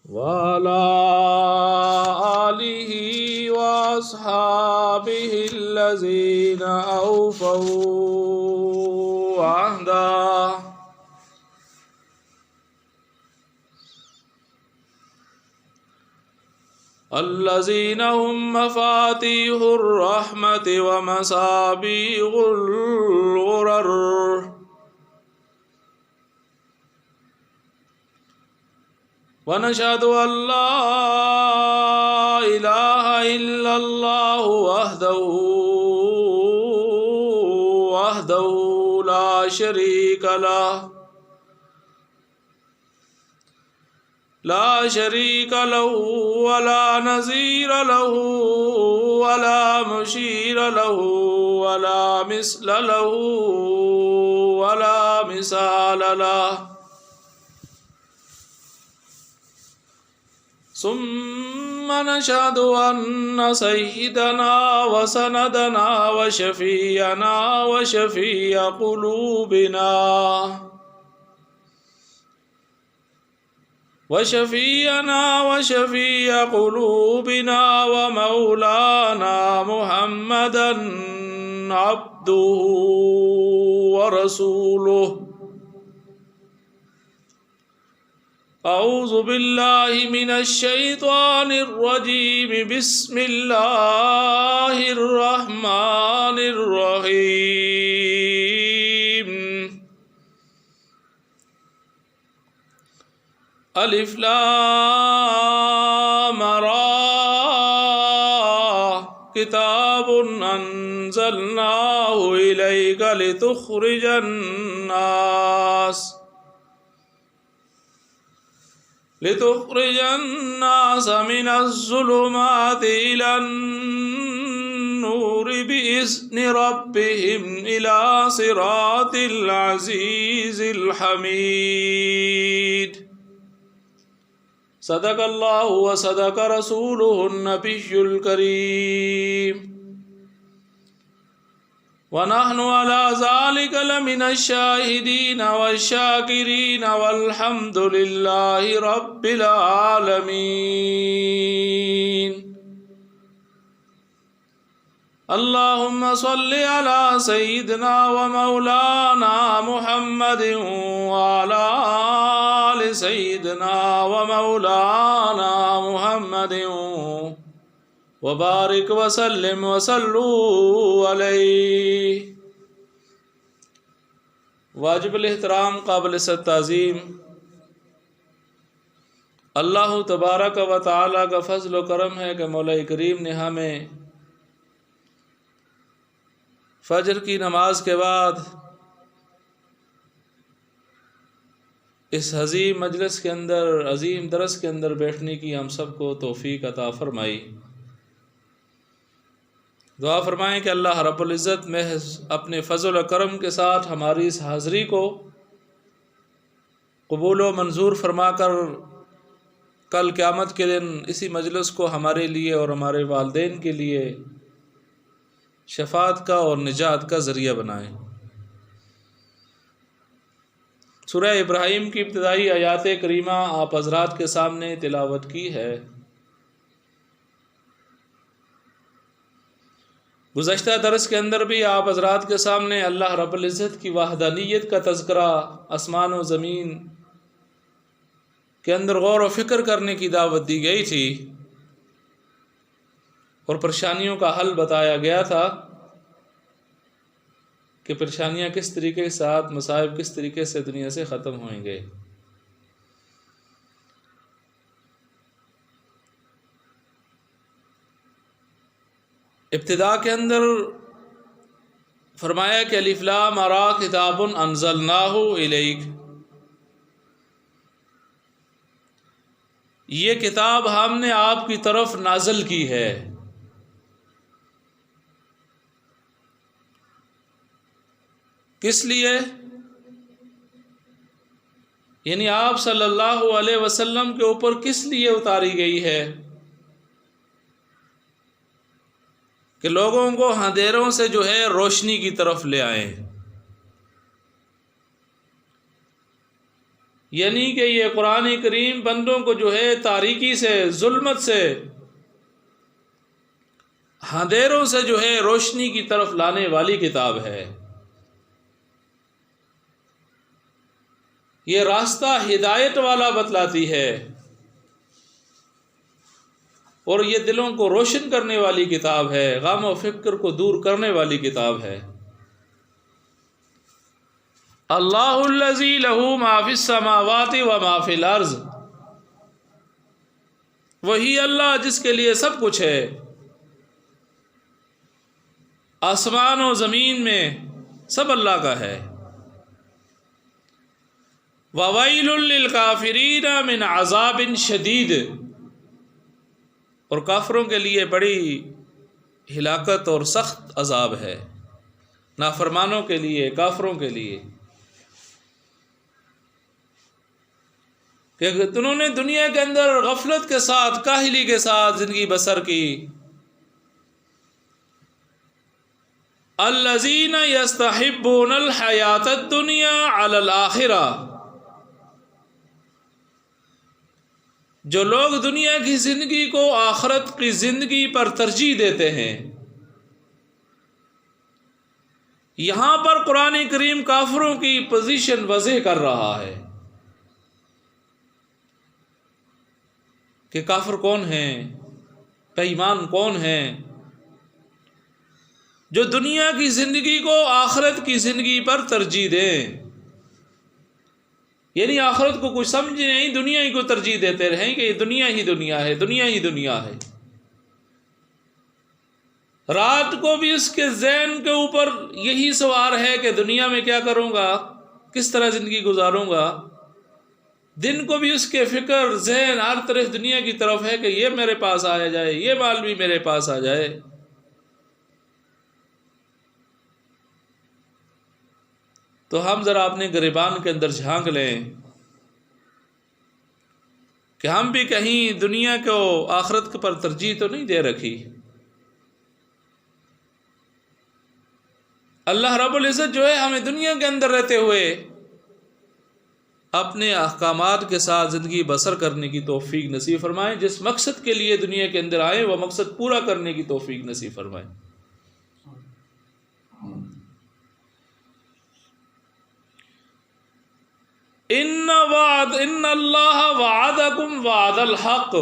وعلى آله وأصحابه الذين أوفوا عهده الذين هم مفاتيح الرحمة ومصابيح الغرر ونشهد أن لا إله إلا الله وحده لا شريك له ولا نظير له ولا مشير له ولا مثل له ولا مثال له ثم نشهد أن سيدنا وسندنا وشفيعنا وشفيع قلوبنا ومولانا محمدا عبده ورسوله. أعوذ بالله من الشيطان الرجيم. بسم الله الرحمن الرحيم. الف لام را كتاب أنزلناه إليك لتخرج الناس من الظلمات إلى النور بإذن ربهم إلى صراط العزيز الحميد. صدق الله وصدق رسوله النبي الكريم ونحن على ذلك لمن الشاهدين والشاكرين والحمد لله رب العالمين. اللهم صل على سيدنا ومولانا محمد وعلى آل سيدنا ومولانا محمد وبارك وسلم وصلوا علیہ. واجب الاحترام، قابل تعظیم اللہ تبارک و تعالی کا فضل و کرم ہے کہ مولا کریم نے ہمیں فجر کی نماز کے بعد اس عظیم مجلس کے اندر، عظیم درس کے اندر بیٹھنے کی ہم سب کو توفیق عطا فرمائی. دعا فرمائیں کہ اللہ رب العزت محض اپنے فضل و کرم کے ساتھ ہماری اس حاضری کو قبول و منظور فرما کر کل قیامت کے دن اسی مجلس کو ہمارے لیے اور ہمارے والدین کے لیے شفاعت کا اور نجات کا ذریعہ بنائیں. سورہ ابراہیم کی ابتدائی آیات کریمہ آپ حضرات کے سامنے تلاوت کی ہے. گزشتہ درس کے اندر بھی آپ حضرات کے سامنے اللہ رب العزت کی وحدانیت کا تذکرہ، آسمان و زمین کے اندر غور و فکر کرنے کی دعوت دی گئی تھی اور پریشانیوں کا حل بتایا گیا تھا کہ پریشانیاں کس طریقے کے ساتھ، مصائب کس طریقے سے دنیا سے ختم ہوئیں گے. ابتدا کے اندر فرمایا کہ الف لام را کتاب انزلناہ الیک، یہ کتاب ہم نے آپ کی طرف نازل کی ہے. کس لیے؟ یعنی آپ صلی اللہ علیہ وسلم کے اوپر کس لیے اتاری گئی ہے؟ کہ لوگوں کو اندھیروں سے جو ہے روشنی کی طرف لے آئیں. یعنی کہ یہ قرآن کریم بندوں کو جو ہے تاریکی سے، ظلمت سے، اندھیروں سے جو ہے روشنی کی طرف لانے والی کتاب ہے۔ یہ راستہ ہدایت والا بتلاتی ہے، اور یہ دلوں کو روشن کرنے والی کتاب ہے، غم و فکر کو دور کرنے والی کتاب ہے۔ اللہ الذی لہ ما فی السماوات و ما فی الارض، وہی اللہ جس کے لیے سب کچھ ہے، آسمان و زمین میں سب اللہ کا ہے۔ وَوَيْلٌ لِّلْكَافِرِينَ مِنْ عَذَابٍ شَدِيدٍ، اور کافروں کے لیے بڑی ہلاکت اور سخت عذاب ہے، نافرمانوں کے لیے، کافروں کے لیے، کہ انہوں نے دنیا کے اندر غفلت کے ساتھ، کاہلی کے ساتھ زندگی بسر کی۔ الذین یستحبون الحیاۃ الدنیا علی الآخرہ، جو لوگ دنیا کی زندگی کو آخرت کی زندگی پر ترجیح دیتے ہیں۔ یہاں پر قرآن کریم کافروں کی پوزیشن واضح کر رہا ہے کہ کافر کون ہیں، بے ایمان کون ہیں، جو دنیا کی زندگی کو آخرت کی زندگی پر ترجیح دیں، یعنی آخرت کو کچھ سمجھ نہیں، دنیا ہی کو ترجیح دیتے رہیں کہ یہ دنیا ہی دنیا ہے، دنیا ہی دنیا ہے۔ رات کو بھی اس کے ذہن کے اوپر یہی سوار ہے کہ دنیا میں کیا کروں گا، کس طرح زندگی گزاروں گا۔ دن کو بھی اس کے فکر، ذہن ہر طرف دنیا کی طرف ہے کہ یہ میرے پاس آ جائے، یہ مال بھی میرے پاس آ جائے۔ تو ہم ذرا اپنے گریبان کے اندر جھانک لیں کہ ہم بھی کہیں دنیا کو آخرت پر ترجیح تو نہیں دے رکھی۔ اللہ رب العزت جو ہے ہمیں دنیا کے اندر رہتے ہوئے اپنے احکامات کے ساتھ زندگی بسر کرنے کی توفیق نصیب فرمائے، جس مقصد کے لیے دنیا کے اندر آئے وہ مقصد پورا کرنے کی توفیق نصیب فرمائے۔ ان اللہ وعدکم وعد الحق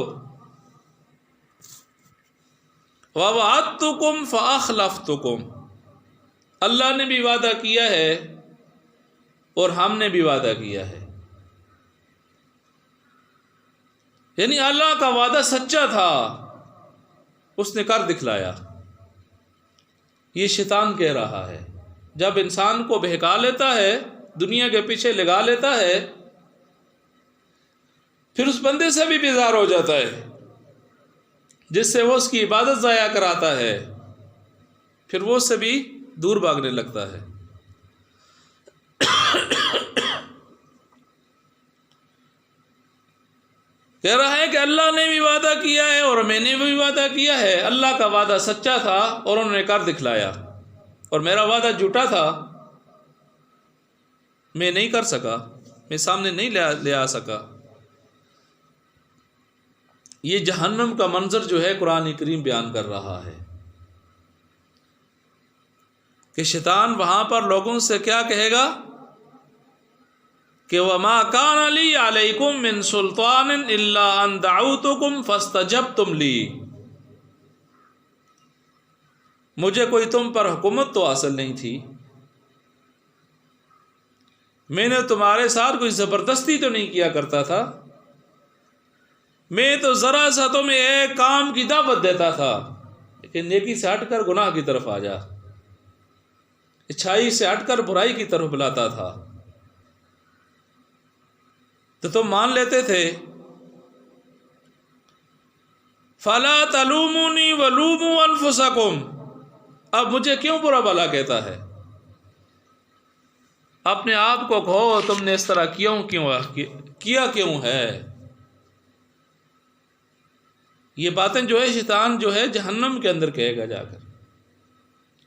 ووعدتکم فاخلفتکم، اللہ نے بھی وعدہ کیا ہے اور ہم نے بھی وعدہ کیا ہے، یعنی اللہ کا وعدہ سچا تھا، اس نے کر دکھلایا۔ یہ شیطان کہہ رہا ہے، جب انسان کو بہکا لیتا ہے، دنیا کے پیچھے لگا لیتا ہے، پھر اس بندے سے بھی بیزار ہو جاتا ہے، جس سے وہ اس کی عبادت ضائع کراتا ہے، پھر وہ اس سے بھی دور بھاگنے لگتا ہے۔ کہہ رہا ہے کہ اللہ نے بھی وعدہ کیا ہے اور میں نے بھی وعدہ کیا ہے، اللہ کا وعدہ سچا تھا اور انہوں نے کر دکھلایا، اور میرا وعدہ جھوٹا تھا، میں نہیں کر سکا، میں سامنے نہیں لے آ سکا۔ یہ جہنم کا منظر جو ہے قرآن کریم بیان کر رہا ہے کہ شیطان وہاں پر لوگوں سے کیا کہے گا کہ وَمَا كَانَ لِي عَلَيْكُمْ مِنْ سُلْطَانٍ إِلَّا أَنْ دَعَوْتُكُمْ فَاسْتَجَبْتُمْ لِي، مجھے کوئی تم پر حکومت تو حاصل نہیں تھی، میں نے تمہارے ساتھ کوئی زبردستی تو نہیں کیا کرتا تھا، میں تو ذرا سا تمہیں ایک کام کی دعوت دیتا تھا کہ نیکی سے ہٹ کر گناہ کی طرف آ جا، اچھائی سے ہٹ کر برائی کی طرف بلاتا تھا، تو تم مان لیتے تھے۔ فَلَا تَلُومُونِي وَلُومُوا أَنفُسَكُمْ، اب مجھے کیوں برا بھلا کہتا ہے؟ اپنے آپ کو کہو تم نے اس طرح کیا کیوں ہے؟ یہ باتیں جو ہے شیطان جو ہے جہنم کے اندر کہے گا جا کر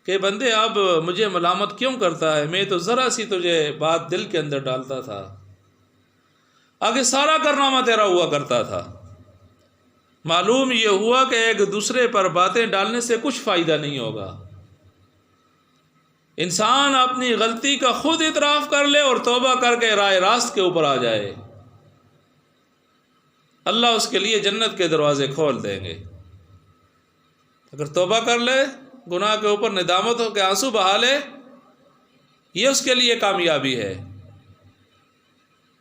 کہ بندے اب مجھے ملامت کیوں کرتا ہے، میں تو ذرا سی تجھے بات دل کے اندر ڈالتا تھا، آگے سارا کارنامہ تیرا ہوا کرتا تھا۔ معلوم یہ ہوا کہ ایک دوسرے پر باتیں ڈالنے سے کچھ فائدہ نہیں ہوگا۔ انسان اپنی غلطی کا خود اعتراف کر لے اور توبہ کر کے راہ راست کے اوپر آ جائے، اللہ اس کے لیے جنت کے دروازے کھول دیں گے۔ اگر توبہ کر لے، گناہ کے اوپر ندامت ہو کے آنسو بہا لے، یہ اس کے لیے کامیابی ہے۔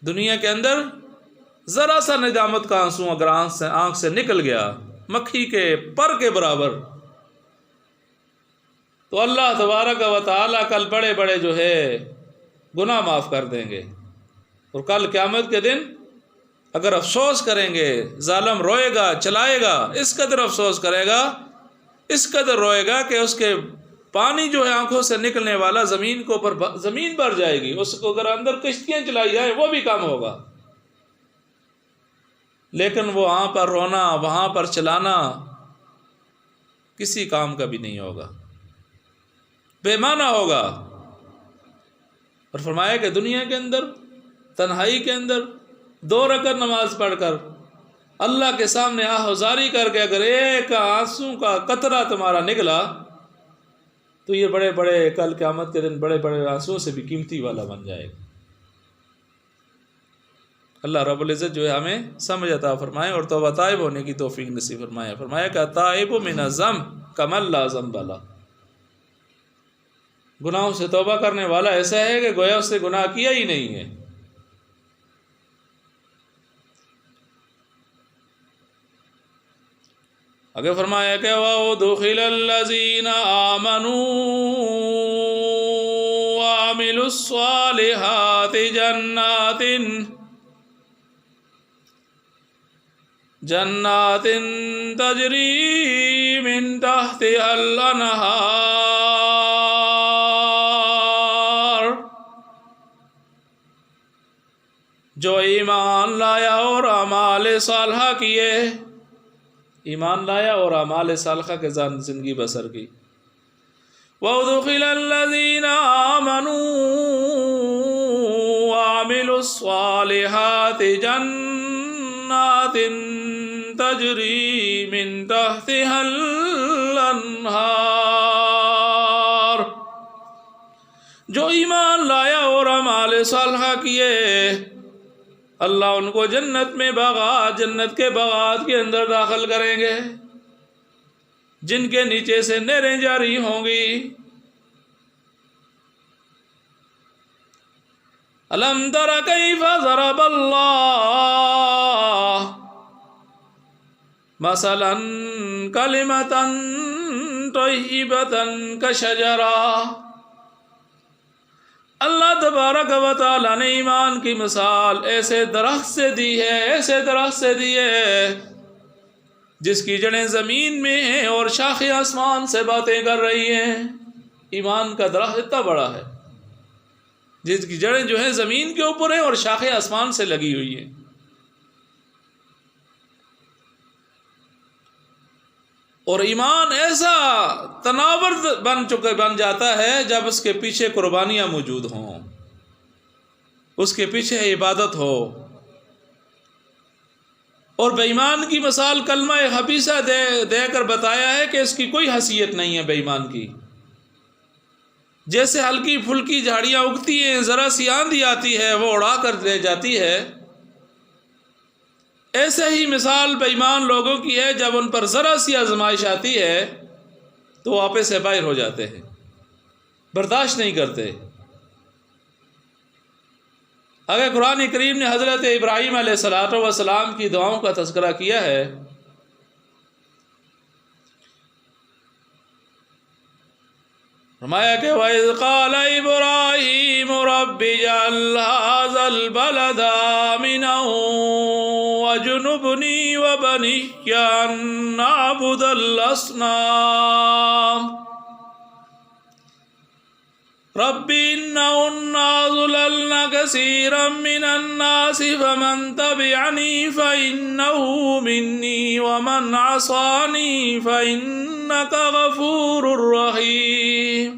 دنیا کے اندر ذرا سا ندامت کا آنسو اگر آنکھ سے نکل گیا، مکھی کے پر کے برابر، تو اللہ تبارک و تعالی کل بڑے بڑے جو ہے گناہ معاف کر دیں گے۔ اور کل قیامت کے دن اگر افسوس کریں گے، ظالم روئے گا، چلائے گا، اس قدر افسوس کرے گا، اس قدر روئے گا کہ اس کے پانی جو ہے آنکھوں سے نکلنے والا زمین کو اوپر زمین بھر جائے گی۔ اس کو اگر اندر کشتیاں چلائی جائیں وہ بھی کام ہوگا، لیکن وہ وہاں پر رونا، وہاں پر چلانا کسی کام کا بھی نہیں ہوگا، بے معنی ہوگا۔ اور فرمایا کہ دنیا کے اندر تنہائی کے اندر 2 رکعت نماز پڑھ کر اللہ کے سامنے آہوزاری کر کے اگر ایک آنسو کا قطرہ تمہارا نکلا تو یہ بڑے بڑے کل قیامت کے دن بڑے بڑے آنسو سے بھی قیمتی والا بن جائے گا۔ اللہ رب العزت جو ہے ہمیں سمجھ عطا فرمائے اور توبہ طائب ہونے کی توفیق نصیب فرمائے۔ فرمایا کہ تائب من الذنب کمن لا ذنب لہ، گناہوں سے توبہ کرنے والا ایسا ہے کہ گویا اس نے گناہ کیا ہی نہیں ہے۔ اگر فرمایا کہ وَأُدْخِلَ الَّذِينَ آمَنُوا وَعَمِلُوا الصَّالِحَاتِ جنات تجری من تحتها الانہار، جو ایمان لایا اور اعمال صالحہ کیے، ایمان لایا اور اعمال صالحہ کے زندگی بسر کی۔ وَأُدْخِلَ الَّذِينَ آمَنُوا وَعَمِلُوا الصَّالِحَاتِ جنات تجری من تحتها الانہار، جو ایمان لایا اور اعمال صالحہ کیے، اللہ ان کو جنت میں باغات، جنت کے باغات کے اندر داخل کریں گے جن کے نیچے سے نہریں جاری ہوں گی۔ الم تر کیف ضرب اللہ مثلا کلمۃ طیبۃ کشجرہ، اللہ تبارک و تعالیٰ نے ایمان کی مثال ایسے درخت سے دی ہے، ایسے درخت سے دی ہے جس کی جڑیں زمین میں ہیں اور شاخیں آسمان سے باتیں کر رہی ہیں۔ ایمان کا درخت اتنا بڑا ہے جس کی جڑیں جو ہیں زمین کے اوپر ہیں اور شاخیں آسمان سے لگی ہوئی ہیں۔ اور ایمان ایسا تناور بن جاتا ہے جب اس کے پیچھے قربانیاں موجود ہوں، اس کے پیچھے عبادت ہو۔ اور بے ایمان کی مثال کلمہ خبیثہ دے کر بتایا ہے کہ اس کی کوئی حیثیت نہیں ہے بے ایمان کی۔ جیسے ہلکی پھلکی جھاڑیاں اگتی ہیں، ذرا سی آندھی آتی ہے وہ اڑا کر لے جاتی ہے، ایسے ہی مثال بے ایمان لوگوں کی ہے، جب ان پر ذرا سی آزمائش آتی ہے تو وہ آپے سے باہر ہو جاتے ہیں، برداشت نہیں کرتے۔ اگر قرآن کریم نے حضرت ابراہیم علیہ السلام کی دعاؤں کا تذکرہ کیا ہے، فرمایا کہ وَإِذْ قَالَ إِبْرَاهِيمُ رَبِّ اجْعَلْ هَٰذَا الْبَلَدَ آمِنًا وَاجْنُبْنِي وَبَنِيَّ أَن نَّعْبُدَ الْأَصْنَامَ رَبِّ إِنَّهُنَّ أَضْلَلْنَ كَثِيرًا مِّنَ النَّاسِ فَمَن تَبِعَنِي فَإِنَّهُ مِنِّي وَمَنْ عَصَانِي فَإِنَّكَ غَفُورٌ رَّحِيمٌ۔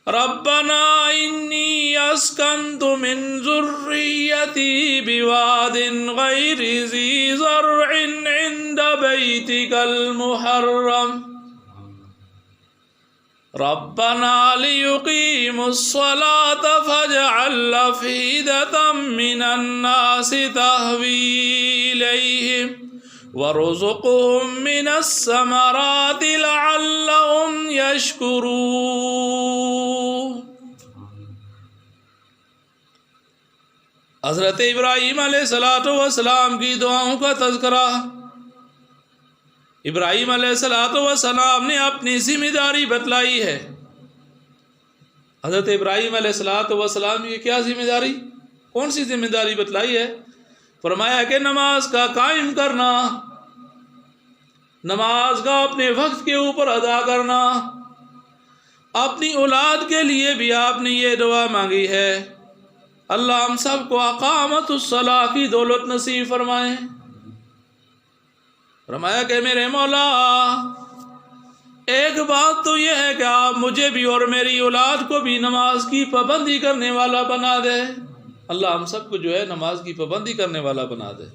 ربنا انی اسکنت من ذریتی بواد غیر ذی زرع عند بیتک المحرم ربنا لیقیموا الصلاة فاجعل افئدة من الناس تهوی الیہم وارزقهم من الثمرات لعلهم يشكرون۔ حضرت ابراہیم علیہ السلام کی دعاؤں کا تذکرہ۔ ابراہیم علیہ السلام نے اپنی ذمہ داری بتلائی ہے۔ حضرت ابراہیم علیہ السلام کی کیا ذمہ داری، کون سی ذمہ داری بتلائی ہے؟ فرمایا کہ نماز کا قائم کرنا، نماز کا اپنے وقت کے اوپر ادا کرنا۔ اپنی اولاد کے لیے بھی آپ نے یہ دعا مانگی ہے، اللہ ہم سب کو اقامت الصلاۃ کی دولت نصیب فرمائے۔ فرمایا کہ میرے مولا، ایک بات تو یہ ہے کہ آپ مجھے بھی اور میری اولاد کو بھی نماز کی پابندی کرنے والا بنا دے۔ اللہ ہم سب کو جو ہے نماز کی پابندی کرنے والا بنا دے۔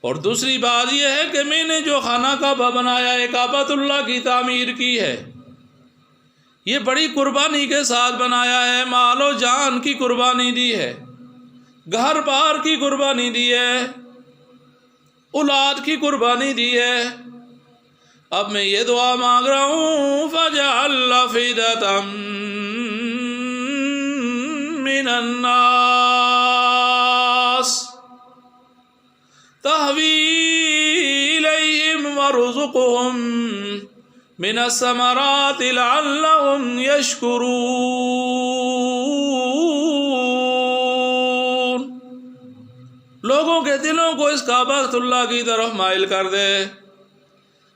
اور دوسری بات یہ ہے کہ میں نے جو خانہ کعبہ بنایا ہے، کعبۃ اللہ کی تعمیر کی ہے، یہ بڑی قربانی کے ساتھ بنایا ہے، مال و جان کی قربانی دی ہے، گھر بار کی قربانی دی ہے، اولاد کی قربانی دی ہے۔ اب میں یہ دعا مانگ رہا ہوں، فَجَعَلْ أَفْئِدَةً من الناس تهوی الیہم وارزقهم من الثمرات لعلهم یشکرون۔ لوگوں کے دلوں کو اس کعبۃ اللہ کی طرف مائل کر دے۔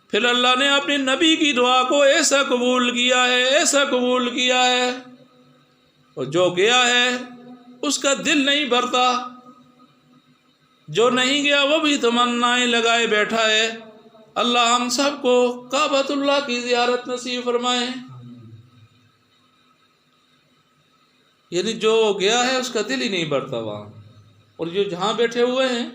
پھر اللہ نے اپنے نبی کی دعا کو ایسا قبول کیا ہے، ایسا قبول کیا ہے، اور جو گیا ہے اس کا دل نہیں بھرتا، جو نہیں گیا وہ بھی تمنائیں لگائے بیٹھا ہے۔ اللہ ہم سب کو کعبۃ اللہ کی زیارت نصیب فرمائے۔ یعنی جو گیا ہے اس کا دل ہی نہیں بھرتا وہاں، اور جو جہاں بیٹھے ہوئے ہیں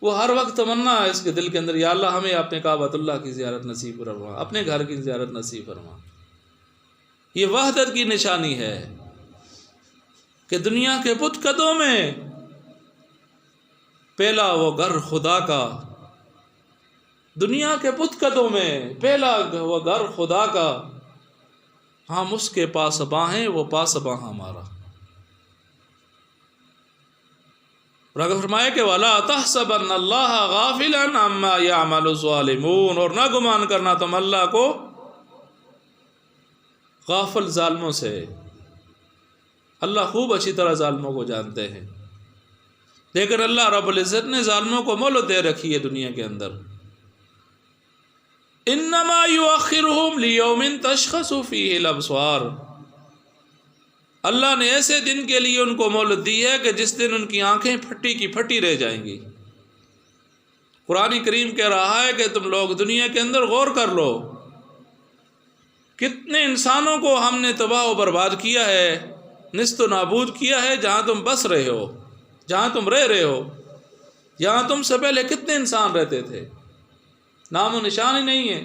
وہ ہر وقت تمنا ہے اس کے دل کے اندر، یا اللہ ہمیں اپنے کعبۃ اللہ کی زیارت نصیب فرما، اپنے گھر کی زیارت نصیب فرما۔ یہ وحدت کی نشانی ہے کہ دنیا کے بت قدوں میں پہلا وہ گھر خدا کا، دنیا کے بت قدوں میں پہلا وہ گھر خدا کا، ہم اس کے پاسباں ہیں، وہ پاسباں ہمارا۔ اور اگر فرمائے کہ وَلَا تَحْسَبَنَّ اللَّهَ غَافِلًا عَمَّا يَعْمَلُ الظَّالِمُونَ، اور نہ گمان کرنا تم اللہ کو غافل ظالموں سے۔ اللہ خوب اچھی طرح ظالموں کو جانتے ہیں، لیکن اللہ رب العزت نے ظالموں کو مہلت دے رکھی ہے دنیا کے اندر۔ انما یؤخرہم لیوم تشخص فیہ الابصار، اللہ نے ایسے دن کے لیے ان کو مہلت دی ہے کہ جس دن ان کی آنکھیں پھٹی کی پھٹی رہ جائیں گی۔ قرآن کریم کہہ رہا ہے کہ تم لوگ دنیا کے اندر غور کر لو، کتنے انسانوں کو ہم نے تباہ و برباد کیا ہے، نیست و نابود کیا ہے۔ جہاں تم بس رہے ہو، جہاں تم رہ رہے ہو، یہاں تم سے پہلے کتنے انسان رہتے تھے، نام و نشان ہی نہیں ہے،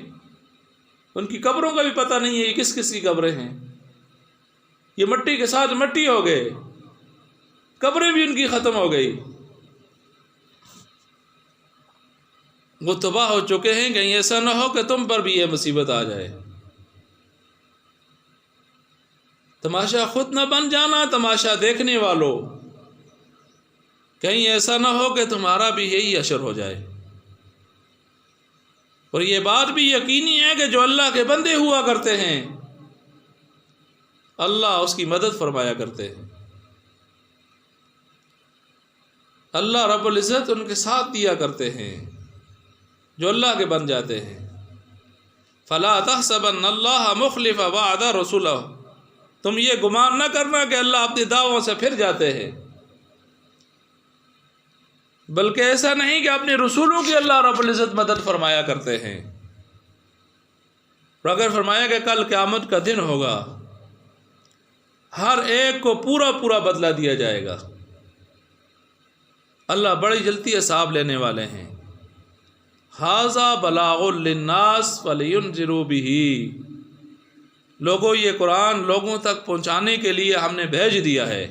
ان کی قبروں کا بھی پتہ نہیں ہے یہ کس کس کی قبریں ہیں۔ یہ مٹی کے ساتھ مٹی ہو گئے، قبریں بھی ان کی ختم ہو گئی، وہ تباہ ہو چکے ہیں۔ کہیں ایسا نہ ہو کہ تم پر بھی یہ مصیبت آ جائے۔ تماشا خود نہ بن جانا تماشا دیکھنے والوں، کہیں ایسا نہ ہو کہ تمہارا بھی یہی اشر ہو جائے۔ اور یہ بات بھی یقینی ہے کہ جو اللہ کے بندے ہوا کرتے ہیں اللہ اس کی مدد فرمایا کرتے ہیں، اللہ رب العزت ان کے ساتھ دیا کرتے ہیں جو اللہ کے بن جاتے ہیں۔ فَلَا تَحْسَبَنَّ اللَّهَ مُخْلِفَ وَعْدَ رَسُولَهُ، تم یہ گمان نہ کرنا کہ اللہ اپنے دعووں سے پھر جاتے ہیں، بلکہ ایسا نہیں کہ اپنے رسولوں کی اللہ رب العزت مدد فرمایا کرتے ہیں۔ اور اگر فرمایا کہ کل قیامت کا دن ہوگا، ہر ایک کو پورا پورا بدلہ دیا جائے گا، اللہ بڑی جلدی حساب لینے والے ہیں۔ ھذا بلاغ للناس ولینذروا بہ، لوگوں یہ قرآن لوگوں تک پہنچانے کے لیے ہم نے بھیج دیا ہے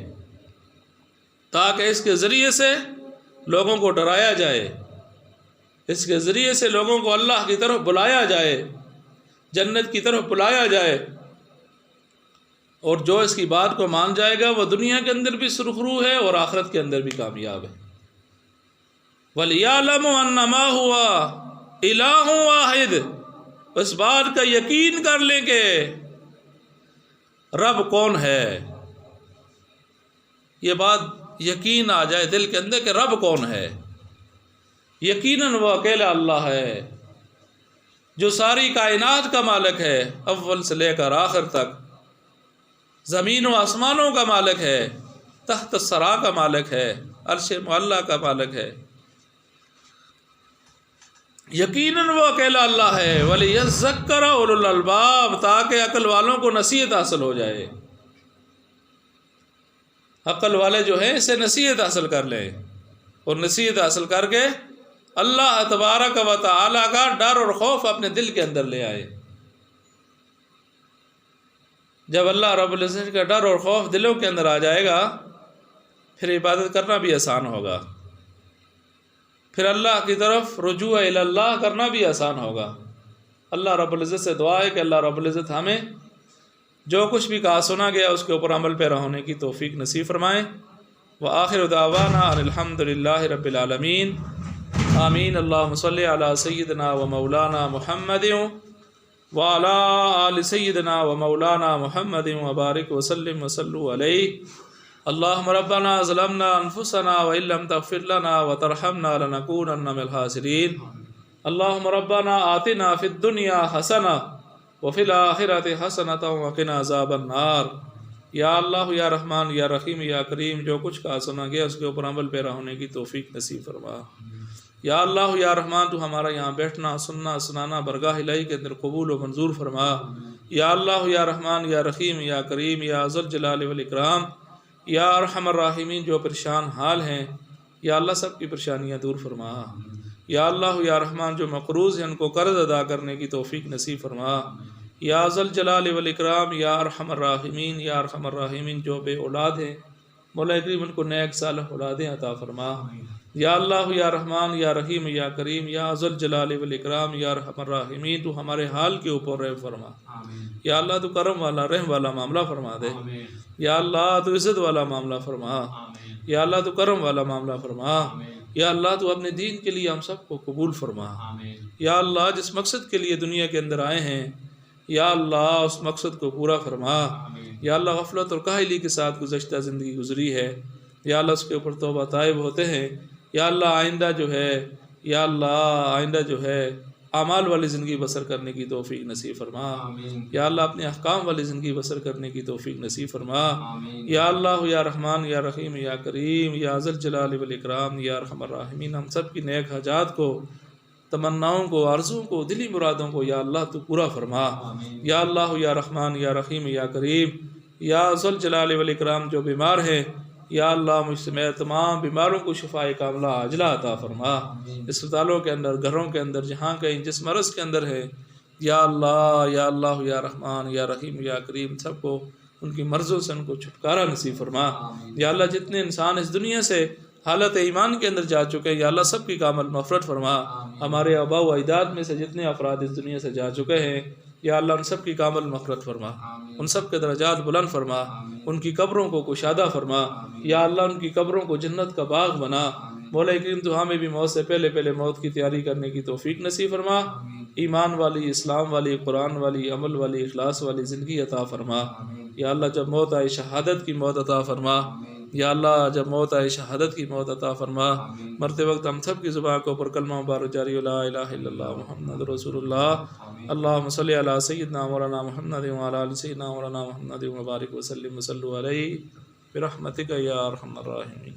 تاکہ اس کے ذریعے سے لوگوں کو ڈرایا جائے، اس کے ذریعے سے لوگوں کو اللہ کی طرف بلایا جائے، جنت کی طرف بلایا جائے، اور جو اس کی بات کو مان جائے گا وہ دنیا کے اندر بھی سرخرو ہے اور آخرت کے اندر بھی کامیاب ہے۔ وَلِيَعْلَمُ أَنَّمَا هُوَ إِلَٰهٌ وَاحِدٌ، اس بات کا یقین کر لیں کہ رب کون ہے، یہ بات یقین آ جائے دل کے اندر کہ رب کون ہے۔ یقیناً وہ اکیلا اللہ ہے جو ساری کائنات کا مالک ہے، اول سے لے کر آخر تک، زمین و آسمانوں کا مالک ہے، تحت الثری کا مالک ہے، عرش معلیٰ کا مالک ہے۔ یقیناً وہ اکیلا اللہ ہے۔ وَلِيَذَّكَّرَ أُولُو الْأَلْبَابِ، تاکہ عقل والوں کو نصیحت حاصل ہو جائے، عقل والے جو ہیں اسے نصیحت حاصل کر لیں، اور نصیحت حاصل کر کے اللہ تبارک و تعالیٰ کا ڈر اور خوف اپنے دل کے اندر لے آئے۔ جب اللہ رب العزت کا ڈر اور خوف دلوں کے اندر آ جائے گا، پھر عبادت کرنا بھی آسان ہوگا، پھر اللہ کی طرف رجوع الی اللہ کرنا بھی آسان ہوگا۔ اللہ رب العزت سے دعا ہے کہ اللہ رب العزت ہمیں جو کچھ بھی کہا سنا گیا اس کے اوپر عمل پیرا ہونے کی توفیق نصیب فرمائے۔ وآخر دعوانا ان الحمد للہ رب العالمین، آمین۔ اللہم صلی علی سیدنا و مولانا محمد وعلی آل سیدنا و مولانا محمد وبارک وسلم وصلوا علیہ۔ اللہم ربنا ظلمنا انفسنا وإن لم تغفر لنا وترحمنا لنکونن من الخاسرین۔ اللہم ربنا آتنا فی الدنیا حسنہ وفی الآخرۃ حسنۃ وقنا عذاب النار۔ یا اللہ یا رحمان یا رحیم یا کریم، جو کچھ کہا سنا گیا اس کے اوپر عمل پیرا ہونے کی توفیق نصیب فرما۔ یا اللہ یا رحمان، تو ہمارا یہاں بیٹھنا سننا سنانا برگاہ الہی کے اندر قبول و منظور فرما۔ یا اللہ یا رحمان یا رحیم یا کریم یا ذو الجلال والاکرام، یا ارحم الراحمین، جو پریشان حال ہیں یا اللہ سب کی پریشانیاں دور فرما۔ یا اللہ یا رحمان، جو مقروض ہیں ان کو قرض ادا کرنے کی توفیق نصیب فرما۔ یا ذو الجلال والاکرام یا ارحم الراحمین یا ارحم الراحمین، جو بے اولاد ہیں مولا کریم ان کو نیک صالح اولادیں عطا فرما۔ یا اللہ یا رحمان یا رحیم یا کریم یا ذو الجلال والاکرام یا ارحم الراحمین، تو ہمارے حال کے اوپر رحم فرما۔ یا اللہ تو کرم والا رحم والا معاملہ فرما دے۔ یا اللہ تو عزت والا معاملہ فرما۔ یا اللہ تو کرم والا معاملہ فرما۔ یا اللہ تو اپنے دین کے لیے ہم سب کو قبول فرما۔ یا اللہ جس مقصد کے لیے دنیا کے اندر آئے ہیں یا اللہ اس مقصد کو پورا فرما۔ یا اللہ غفلت اور کاہلی کے ساتھ گزشتہ زندگی گزری ہے، یا اللہ اس کے اوپر توبہ طائب ہوتے ہیں۔ یا اللہ آئندہ جو ہے یا اللہ آئندہ جو ہے اعمال والی زندگی بسر کرنے کی توفیق نصیب فرما۔ یا اللہ اپنے احکام والی زندگی بسر کرنے کی توفیق نصیب فرما۔ یا اللہ یا رحمان یا رحیم یا کریم یا ذو الجلال والاکرام یا ارحم الراحمین، ہم سب کی نیک حاجات کو، تمناؤں کو، آرزوں کو، دلی مرادوں کو یا اللہ تو پورا فرما۔ یا اللہ یا رحمان یا رحیم یا کریم یا ذو الجلال والاکرام، جو بیمار ہیں یا اللہ مجھ سمیت تمام بیماروں کو شفاء کاملہ عاجلہ عطا فرما۔ اسپتالوں کے اندر، گھروں کے اندر، جہاں کہیں جس مرض کے اندر ہے یا اللہ یا رحمان یا رحیم یا کریم، سب کو ان کی مرضوں سے ان کو چھٹکارا نصیب فرما۔ یا اللہ جتنے انسان اس دنیا سے حالت ایمان کے اندر جا چکے یا اللہ سب کی کامل مغفرت فرما۔ ہمارے آباء و اجداد میں سے جتنے افراد اس دنیا سے جا چکے ہیں یا اللہ ان سب کی کامل مغفرت فرما، ان سب کے درجات بلند فرما، ان کی قبروں کو کشادہ فرما۔ یا اللہ ان کی قبروں کو جنت کا باغ بنا۔ مولا کریم تو ہمیں بھی موت سے پہلے موت کی تیاری کرنے کی توفیق نصیب فرما۔ ایمان والی، اسلام والی، قرآن والی، عمل والی، اخلاص والی زندگی عطا فرما۔ یا اللہ جب موت آئے شہادت کی موت عطا فرما۔ یا اللہ جب موت آئے شہادت کی موت عطا فرما۔ مرتے وقت ہم سب کی زبان کو پر کلمہ مبارک جاری لا الہ الا اللہ محمد رسول اللہ۔ اللہم صلی علی سیدنا مولانا محمد وعلی آل سیدنا مولانا محمد وبارک وسلم وصلوا علیہ برحمتک یا ارحم الراحمین۔